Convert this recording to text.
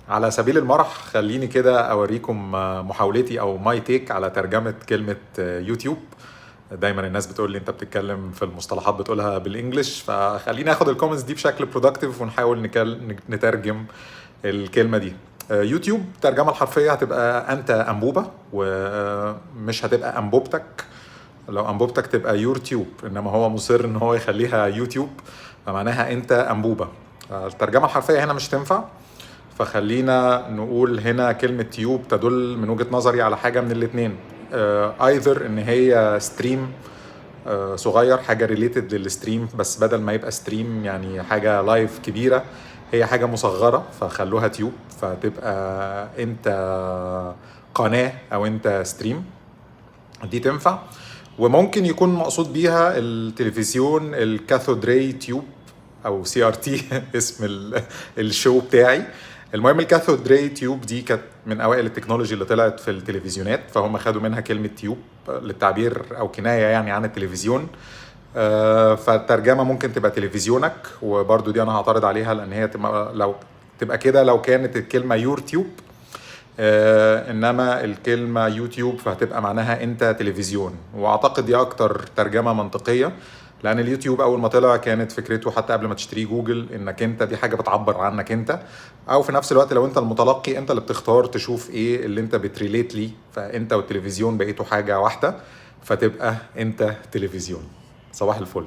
على سبيل المرح خليني كده اوريكم محاولتي او ماي تيك على ترجمة كلمة يوتيوب. دايما الناس بتقول لي انت بتتكلم في المصطلحات بتقولها بالانجلش، فخليني اخد الكومنتس دي بشكل برودكتيف ونحاول نترجم الكلمة دي. يوتيوب ترجمة الحرفية هتبقى انت انبوبة، ومش هتبقى انبوبتك. لو انبوبتك تبقى يورتيوب، انما هو مصر ان هو يخليها يوتيوب، فمعناها انت انبوبة. الترجمة الحرفية هنا مش تنفع، فخلينا نقول هنا كلمة تيوب تدل من وجهة نظري على حاجة من الاتنين. ايذر ان هي ستريم صغير، حاجة ريليتد للستريم، بس بدل ما يبقى ستريم يعني حاجة لايف كبيرة، هي حاجة مصغرة فخلوها تيوب، فتبقى انت قناة او انت ستريم. دي تنفع. وممكن يكون مقصود بيها التلفزيون الكاثود راي تيوب او سي ار تي اسم الشو بتاعي. المهم الكاثود راي تيوب دي كانت من اوائل التكنولوجي اللي طلعت في التلفزيونات، فهم خدوا منها كلمة تيوب للتعبير او كناية يعني عن التلفزيون. فالترجمة ممكن تبقى تلفزيونك، وبرضو دي انا هعترض عليها لان هي لو تبقى كده لو كانت الكلمة يورتيوب، انما الكلمة يوتيوب فهتبقى معناها انت تلفزيون. واعتقد دي اكتر ترجمة منطقية، لان اليوتيوب اول ما طلع كانت فكرته حتى قبل ما تشتريه جوجل انك انت دي حاجة بتعبر عنك انت، او في نفس الوقت لو انت المتلقي انت اللي بتختار تشوف ايه اللي انت بتريليت ليه، فانت والتلفزيون بقيتوا حاجة واحدة، فتبقى انت تلفزيون. صباح الفل.